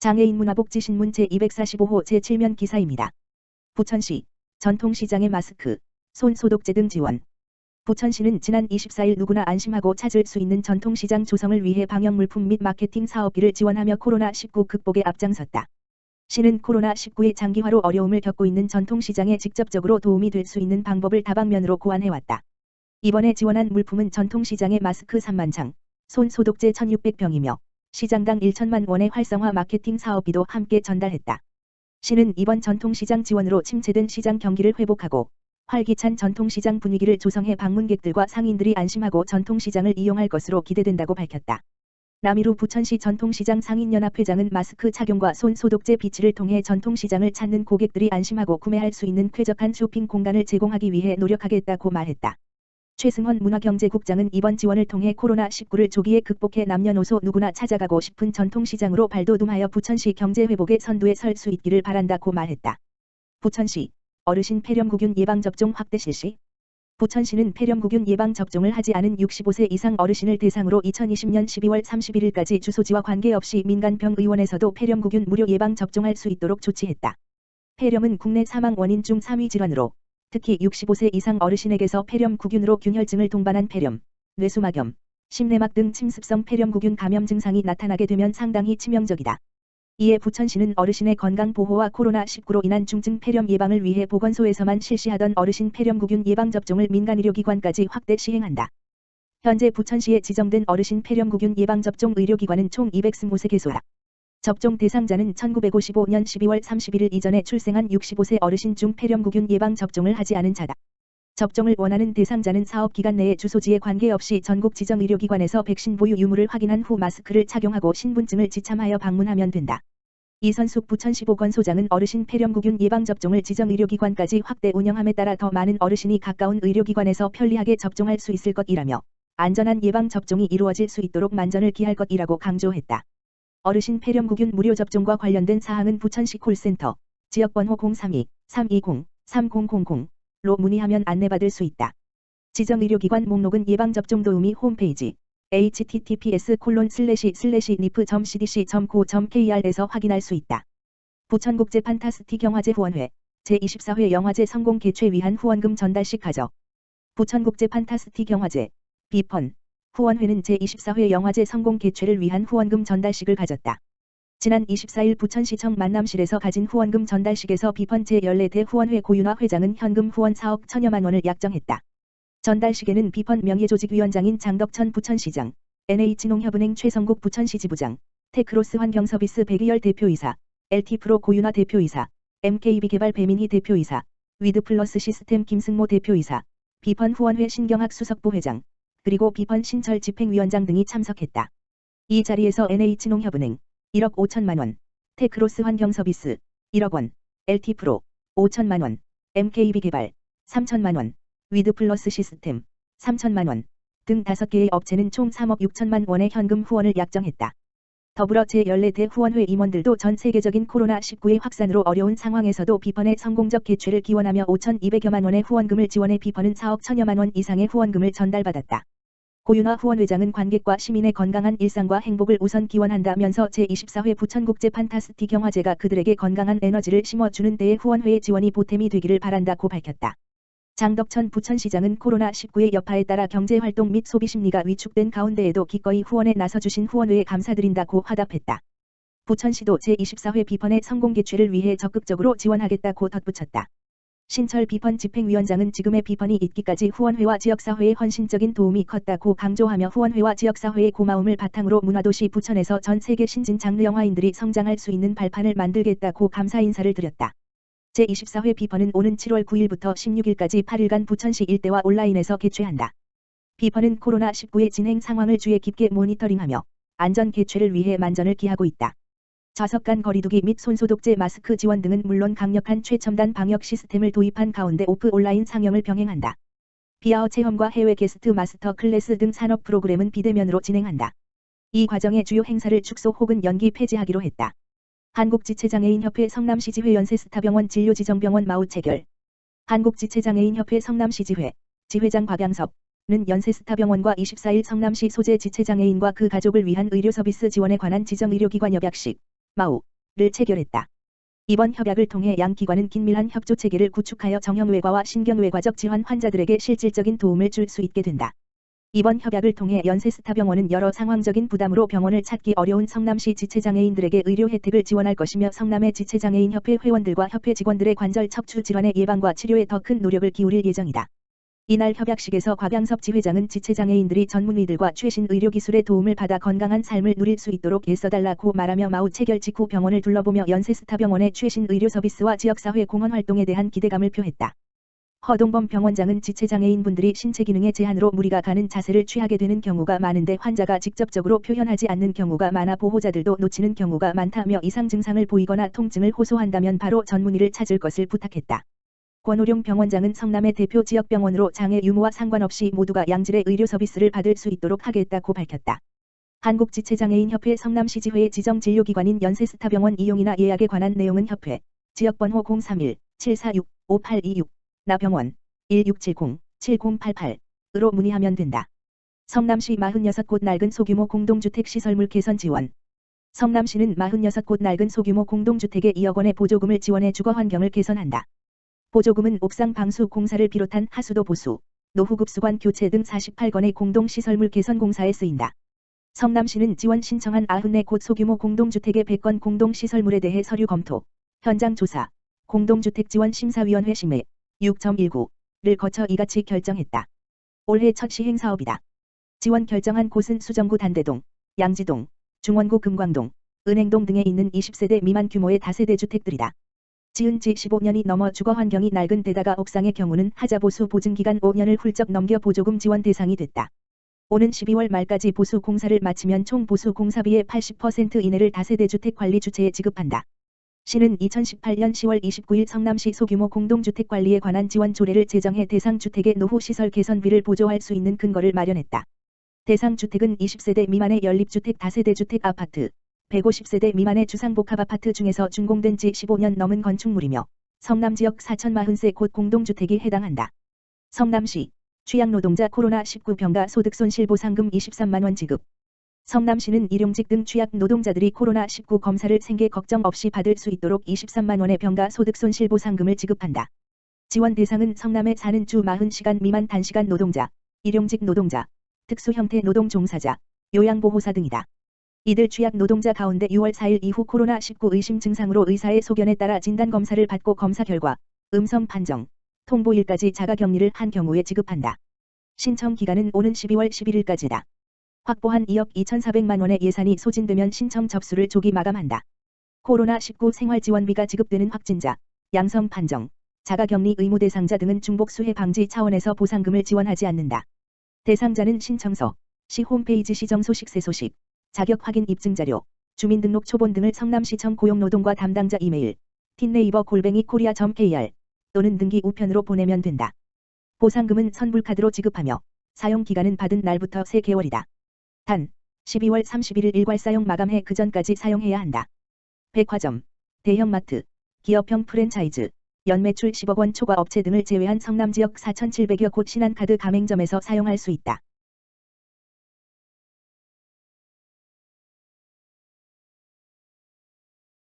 장애인 문화복지신문 제245호 제7면 기사입니다. 부천시 전통시장의 마스크, 손 소독제 등 지원. 부천시는 지난 24일 누구나 안심하고 찾을 수 있는 전통시장 조성을 위해 방역물품 및 마케팅 사업비를 지원하며 코로나19 극복에 앞장섰다. 시는 코로나19의 장기화로 어려움을 겪고 있는 전통시장에 직접적으로 도움이 될 수 있는 방법을 다방면으로 고안해왔다. 이번에 지원한 물품은 전통시장의 마스크 3만 장, 손 소독제 1600병이며 시장당 1천만 원의 활성화 마케팅 사업비도 함께 전달했다. 시는 이번 전통시장 지원으로 침체된 시장 경기를 회복하고 활기찬 전통시장 분위기를 조성해 방문객들과 상인들이 안심하고 전통시장을 이용할 것으로 기대된다고 밝혔다. 남일우 부천시 전통시장 상인연합회장은 마스크 착용과 손 소독제 비치를 통해 전통시장을 찾는 고객들이 안심하고 구매할 수 있는 쾌적한 쇼핑 공간을 제공하기 위해 노력하겠다고 말했다. 최승헌 문화경제국장은 이번 지원을 통해 코로나19를 조기에 극복해 남녀노소 누구나 찾아가고 싶은 전통시장으로 발돋움하여 부천시 경제회복의 선두에 설 수 있기를 바란다고 말했다. 부천시 어르신 폐렴구균 예방접종 확대 실시. 부천시는 폐렴구균 예방접종을 하지 않은 65세 이상 어르신을 대상으로 2020년 12월 31일까지 주소지와 관계없이 민간병의원에서도 폐렴구균 무료 예방접종할 수 있도록 조치했다. 폐렴은 국내 사망 원인 중 3위 질환으로 특히 65세 이상 어르신에게서 폐렴구균으로 균혈증을 동반한 폐렴, 뇌수막염, 심내막 등 침습성 폐렴구균 감염 증상이 나타나게 되면 상당히 치명적이다. 이에 부천시는 어르신의 건강 보호와 코로나19로 인한 중증 폐렴 예방을 위해 보건소에서만 실시하던 어르신 폐렴구균 예방접종을 민간의료기관까지 확대 시행한다. 현재 부천시에 지정된 어르신 폐렴구균 예방접종 의료기관은 총 225세 개소다. 접종 대상자는 1955년 12월 31일 이전에 출생한 65세 어르신 중 폐렴구균 예방접종을 하지 않은 자다. 접종을 원하는 대상자는 사업기간 내에 주소지에 관계없이 전국 지정 의료기관에서 백신 보유 유무를 확인한 후 마스크를 착용하고 신분증을 지참하여 방문하면 된다. 이선숙 부천시 보건소장은 어르신 폐렴구균 예방접종을 지정 의료기관까지 확대 운영함에 따라 더 많은 어르신이 가까운 의료기관에서 편리하게 접종할 수 있을 것이라며 안전한 예방접종이 이루어질 수 있도록 만전을 기할 것이라고 강조했다. 어르신 폐렴구균 무료 접종과 관련된 사항은 부천시 콜센터 지역번호 032-320-3000로 문의하면 안내받을 수 있다. 지정의료기관 목록은 예방접종 도우미 홈페이지 https://nif.cdc.go.kr에서 확인할 수 있다. 부천국제 판타스틱 영화제 후원회 제24회 영화제 성공 개최 위한 후원금 전달식 가져. 부천국제 판타스틱 영화제 비펀 후원회는 제24회 영화제 성공 개최를 위한 후원금 전달식을 가졌다. 지난 24일 부천시청 만남실에서 가진 후원금 전달식에서 비펀 제14대 후원회 고윤화 회장은 현금 후원 4억 1천여만 원을 약정했다. 전달식에는 비펀 명예조직위원장인 장덕천 부천시장, NH농협은행 최성국 부천시 지부장, 테크로스 환경서비스 백이열 대표이사, LT프로 고윤화 대표이사, MKB개발 배민희 대표이사, 위드플러스 시스템 김승모 대표이사, 비펀 후원회 신경학 수석부회장, 그리고 비펀 신철 집행위원장 등이 참석했다. 이 자리에서 NH농협은행 1억 5천만 원, 테크로스 환경서비스 1억 원, LT프로 5천만 원, MKB개발 3천만 원, 위드플러스 시스템 3천만 원 등 5개의 업체는 총 3억 6천만 원의 현금 후원을 약정했다. 더불어 제14대 후원회 임원들도 전 세계적인 코로나19의 확산으로 어려운 상황에서도 비펀의 성공적 개최를 기원하며 5,200여만 원의 후원금을 지원해 비펀은 4억 1천여만 원 이상의 후원금을 전달받았다. 고윤화 후원회장은 관객과 시민의 건강한 일상과 행복을 우선 기원한다면서 제24회 부천국제 판타스틱 영화제가 그들에게 건강한 에너지를 심어주는 데에 후원회의 지원이 보탬이 되기를 바란다고 밝혔다. 장덕천 부천시장은 코로나19의 여파에 따라 경제활동 및 소비심리가 위축된 가운데에도 기꺼이 후원에 나서주신 후원회에 감사드린다고 화답했다. 부천시도 제24회 비펀의 성공 개최를 위해 적극적으로 지원하겠다고 덧붙였다. 신철 비펀 집행위원장은 지금의 비펀이 있기까지 후원회와 지역사회의 헌신적인 도움이 컸다고 강조하며 후원회와 지역사회의 고마움을 바탕으로 문화도시 부천에서 전 세계 신진 장르 영화인들이 성장할 수 있는 발판을 만들겠다고 감사 인사를 드렸다. 제24회 비펀은 오는 7월 9일부터 16일까지 8일간 부천시 일대와 온라인에서 개최한다. 비펀은 코로나19의 진행 상황을 주의 깊게 모니터링하며 안전 개최를 위해 만전을 기하고 있다. 좌석 간 거리두기 및 손소독제 마스크 지원 등은 물론 강력한 최첨단 방역 시스템을 도입한 가운데 오프 온라인 상영을 병행한다. 비아어 체험과 해외 게스트 마스터 클래스 등 산업 프로그램은 비대면으로 진행한다. 이 과정에 주요 행사를 축소 혹은 연기 폐지하기로 했다. 한국지체장애인협회 성남시지회 연세스타병원 진료지정병원 마우 체결. 한국지체장애인협회 성남시지회 지회장 박양섭는 연세스타병원과 24일 성남시 소재 지체장애인과 그 가족을 위한 의료서비스 지원에 관한 지정의료기관 협약식 마우 체결했다. 이번 협약을 통해 양 기관은 긴밀한 협조 체계를 구축하여 정형외과와 신경외과적 질환 환자들에게 실질적인 도움을 줄 수 있게 된다. 이번 협약을 통해 연세스타병원은 여러 상황적인 부담으로 병원을 찾기 어려운 성남시 지체장애인들에게 의료 혜택을 지원할 것이며 성남의 지체장애인협회 회원들과 협회 직원들의 관절 척추 질환의 예방과 치료에 더 큰 노력을 기울일 예정이다. 이날 협약식에서 곽양섭 지회장은 지체장애인들이 전문의들과 최신 의료기술의 도움을 받아 건강한 삶을 누릴 수 있도록 애써달라고 말하며 마우 체결 직후 병원을 둘러보며 연세스타병원의 최신 의료 서비스와 지역사회 공헌 활동에 대한 기대감을 표했다. 허동범 병원장은 지체장애인분들이 신체 기능의 제한으로 무리가 가는 자세를 취하게 되는 경우가 많은데 환자가 직접적으로 표현하지 않는 경우가 많아 보호자들도 놓치는 경우가 많다며 이상 증상을 보이거나 통증을 호소한다면 바로 전문의를 찾을 것을 부탁했다. 권오룡 병원장은 성남의 대표 지역병원으로 장애 유무와 상관없이 모두가 양질의 의료 서비스를 받을 수 있도록 하겠다고 밝혔다. 한국지체장애인협회 성남시지회의 지정진료기관인 연세스타병원 이용이나 예약에 관한 내용은 협회 지역번호 031-746-5826 나병원 1670-7088으로 문의하면 된다. 성남시 46곳 낡은 소규모 공동주택 시설물 개선 지원. 성남시는 46곳 낡은 소규모 공동주택에 2억 원의 보조금을 지원해 주거 환경을 개선한다. 보조금은 옥상 방수 공사를 비롯한 하수도 보수, 노후급수관 교체 등 48건의 공동시설물 개선 공사에 쓰인다. 성남시는 지원 신청한 94곳 소규모 공동주택의 100건 공동시설물에 대해 서류 검토, 현장 조사, 공동주택지원 심사위원회 심의 6.19를 거쳐 이같이 결정했다. 올해 첫 시행 사업이다. 지원 결정한 곳은 수정구 단대동, 양지동, 중원구 금광동, 은행동 등에 있는 20세대 미만 규모의 다세대 주택들이다. 지은 지 15년이 넘어 주거 환경이 낡은 데다가 옥상의 경우는 하자보수 보증기간 5년을 훌쩍 넘겨 보조금 지원 대상이 됐다. 오는 12월 말까지 보수 공사를 마치면 총 보수 공사비의 80% 이내를 다세대 주택 관리 주체에 지급한다. 시는 2018년 10월 29일 성남시 소규모 공동주택 관리에 관한 지원 조례를 제정해 대상 주택의 노후 시설 개선비를 보조할 수 있는 근거를 마련했다. 대상 주택은 20세대 미만의 연립주택 다세대 주택 아파트, 150세대 미만의 주상복합아파트 중에서 준공된 지 15년 넘은 건축물이며 성남 지역 4,043곳 공동주택이 해당한다. 성남시 취약노동자 코로나19 병가 소득손실보상금 23만원 지급. 성남시는 일용직 등 취약노동자들이 코로나19 검사를 생계 걱정 없이 받을 수 있도록 23만원의 병가 소득손실보상금을 지급한다. 지원 대상은 성남에 사는 주 40시간 미만 단시간 노동자, 일용직 노동자, 특수형태 노동 종사자, 요양보호사 등이다. 이들 취약노동자 가운데 6월 4일 이후 코로나19 의심 증상으로 의사의 소견에 따라 진단검사를 받고 검사 결과 음성 판정, 통보일까지 자가격리를 한 경우에 지급한다. 신청 기간은 오는 12월 11일까지다. 확보한 2억 2,400만 원의 예산이 소진되면 신청 접수를 조기 마감한다. 코로나19 생활지원비가 지급되는 확진자, 양성 판정, 자가격리 의무 대상자 등은 중복 수해 방지 차원에서 보상금을 지원하지 않는다. 대상자는 신청서, 시 홈페이지 시정 소식 새 소식, 자격 확인 입증자료, 주민등록 초본 등을 성남시청 고용노동과 담당자 이메일, 틴네이버@korea.kr 또는 등기 우편으로 보내면 된다. 보상금은 선불카드로 지급하며 사용 기간은 받은 날부터 3개월이다. 단 12월 31일 일괄 사용 마감해 그 전까지 사용해야 한다. 백화점, 대형마트, 기업형 프랜차이즈, 연매출 10억 원 초과 업체 등을 제외한 성남 지역 4,700여 곳 신한카드 가맹점에서 사용할 수 있다.